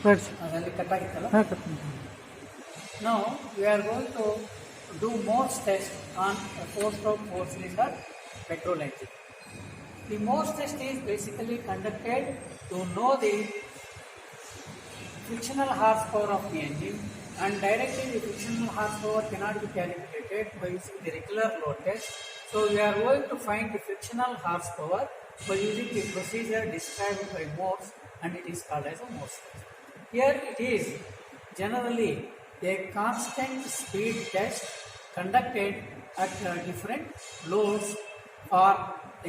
Right. ಅದರಲ್ಲಿ ಕಟ್ಟಾಗಿತ್ತಲ್ಲ. ಹಾಂ cut ಮಾಡಿ. Now we are going to do Morse test on a 4-stroke 4-cylinder petrol engine. The Morse test is basically conducted to know the frictional horsepower of the engine, and directly the frictional horsepower cannot be calculated by using the regular load test. So we are going to find the frictional horsepower by using the procedure described by Morse, and it is called as a Morse test. Here it is generally a constant speed test conducted at different loads for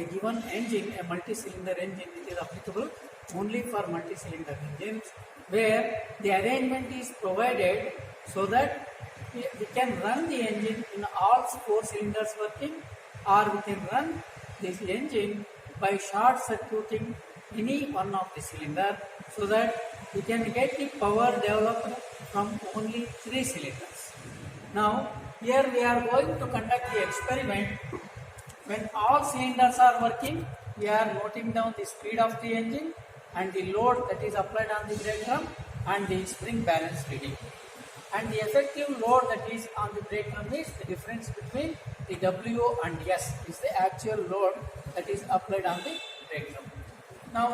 a given engine, a multi-cylinder engine. It is applicable only for multi-cylinder engines, where the arrangement is provided so that we can run the engine in all 4 cylinders working, or we can run this engine by short circuiting any one of the cylinder, so that we can get the power developed from only 3 cylinders. Now here we are going to conduct the experiment. When all cylinders are working, we are noting down the speed of the engine and the load that is applied on the brake drum and the spring balance reading. And the effective load that is on the brake drum is the difference between the W and S, is the actual load that is applied on the brake drum. Now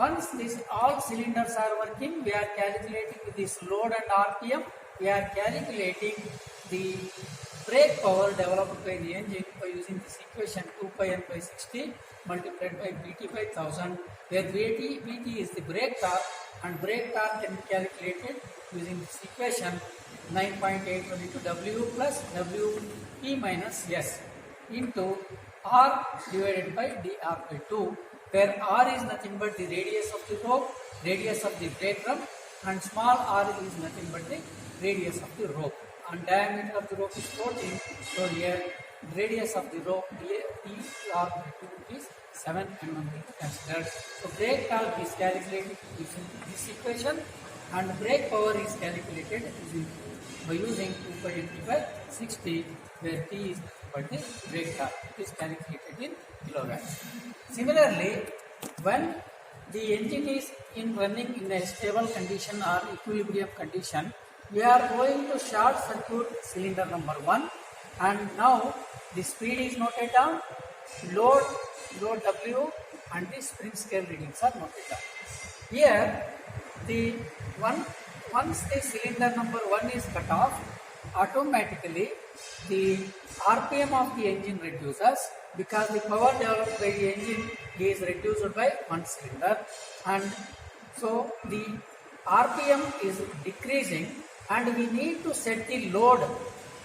once all cylinders are working, we are calculating this load and RPM. We are calculating the brake power developed by the engine by using this equation 2 pi n by 60 multiplied by Bt by 1000, where Bt is the brake torque, and brake torque can be calculated using this equation 9.81 into W plus Wp minus S into R divided by dr by 2, where R is nothing but the radius of the rope, radius of the brake drum, and small r is nothing but the radius of the rope. And diameter of the rope is 14, so here radius of the rope dr by 2 is 7 mm considered. So brake torque is calculated using this equation, and brake power is calculated by using 2 pi n by 60, where T is but the brake torque. It is calculated in kilowatts. Similarly, when the engine is running in a stable condition or equilibrium condition, we are going to short circuit cylinder number 1, and now the speed is noted down, load W and the spring scale readings are noted down. Here once the cylinder number 1 is cut off, automatically the RPM of the engine reduces, because the power developed by the engine is reduced by 1 cylinder, and so the RPM is decreasing, and we need to set the load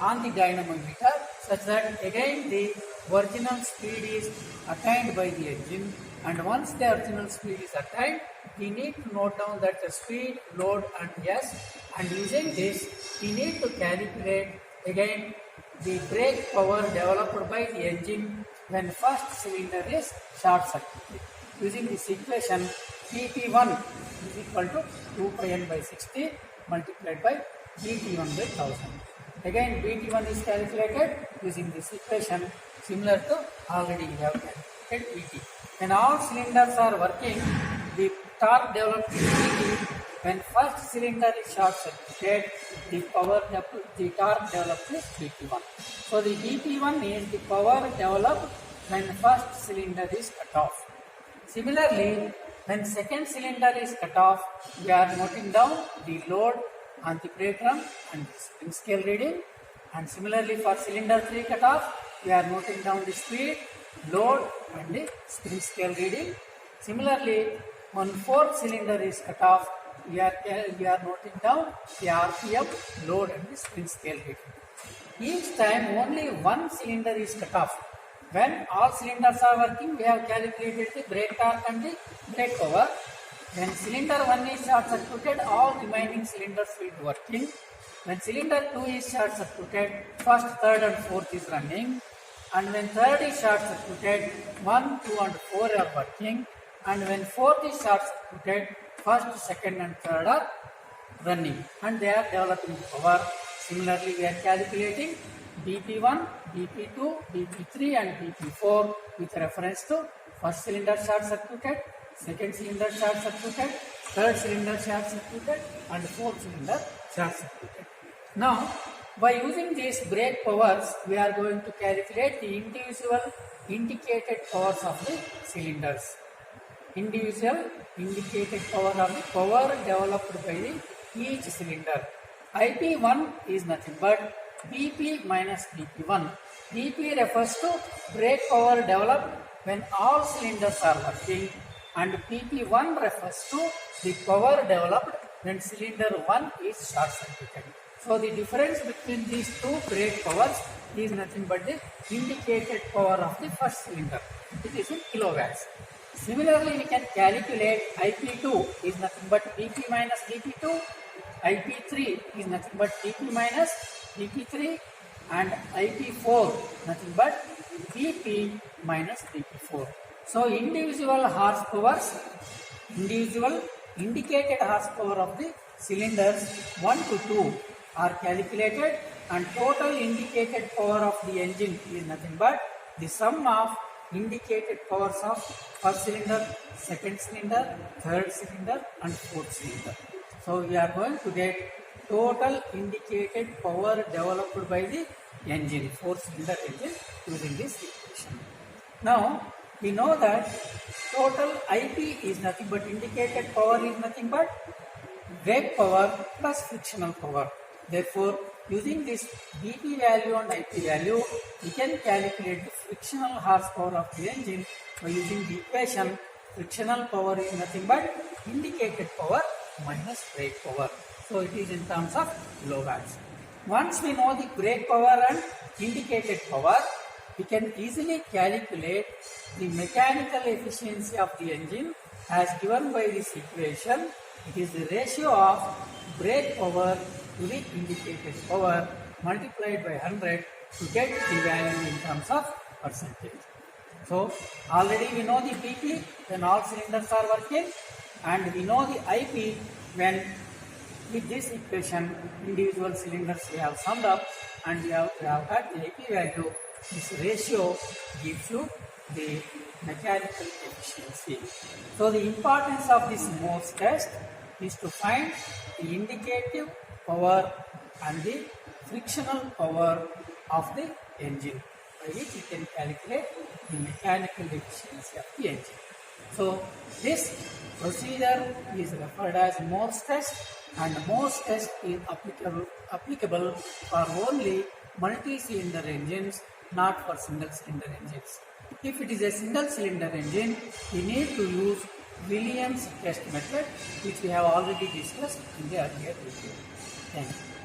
on the dynamometer such that again the original speed is attained by the engine. And once the original speed is attained, we need to note down that the speed, load and S, and using this we need to calculate again the brake power developed by the engine when first cylinder is short circuited. Using this equation, Pt1 is equal to 2 pi n by 60 multiplied by Bt1 by 1000. Again Bt1 is calculated using this equation, similar to already we have calculated Bt. When all cylinders are working, the torque developed is Bt. When first cylinder is short circuited, the torque developed is Bt1. So the Bt1 is the power developed when first cylinder is cut off. Similarly, when second cylinder is cut off, we are noting down the load on the brake drum and the spring scale reading. And similarly for cylinder 3 cut off, we are noting down the speed, load and the spring scale reading. Similarly, when fourth cylinder is cut off, we are noting down the RPM, load and the spring scale reading. Each time only one cylinder is cut off. When all cylinders are working, we have calculated the brake torque and the brake power. When cylinder 1 is short circuited, all remaining cylinders will be working. When cylinder 2 is short circuited, first, third and fourth is running. And when third is short circuited, 1, 2 and 4 are working. And when fourth is short circuited, first, second and third are running, and they are developing power. Similarly, we are calculating BP1, BP2, BP3 and BP4 with reference to first cylinder short circuited, second cylinder short circuited, third cylinder short circuited, and fourth cylinder short circuited. Now, by using these brake powers, we are going to calculate the individual indicated powers of the cylinders. Individual indicated power of the power developed by the each cylinder. IP1 is nothing but BP minus BP1. BP refers to brake power developed when all cylinders are working, and PP1 refers to the power developed when cylinder 1 is short circuited. So the difference between these two brake powers is nothing but the indicated power of the first cylinder. It is in kilowatts. Similarly, we can calculate IP2 is nothing but BP minus BP2, IP3 is nothing but BP minus BP3, and IP4 nothing but BP minus BP4. So individual indicated horsepower of the cylinders 1 to 2 are calculated, and total indicated power of the engine is nothing but the sum of indicated powers of first cylinder, second cylinder, third cylinder, and fourth cylinder. So we are going to get total indicated power developed by the engine, four cylinder engine, using this equation. Now we know that total IP is nothing but indicated power is nothing but brake power plus frictional power. Therefore, using this BP value and IP value, we can calculate the frictional horsepower of the engine by using the equation frictional power is nothing but indicated power minus brake power. So it is in terms of kilowatts. Once we know the brake power and indicated power, we can easily calculate the mechanical efficiency of the engine as given by this equation. It is the ratio of brake power to the indicated power multiplied by 100 to get the value in terms of percentage. So already we know the BP when all cylinders are working, and we know the IP when with this equation individual cylinders we have summed up, and we have got the IP value. This ratio gives you the mechanical efficiency. So the importance of this Morse test is to find the indicative power and the frictional power of the engine, by which we can calculate the mechanical efficiency of the engine. So this procedure is referred as Morse test, and Morse test is applicable for only multi-cylinder engines, not for single cylinder engines. If it is a single cylinder engine, we need to use Williams test method, which we have already discussed in the earlier video. Thank you.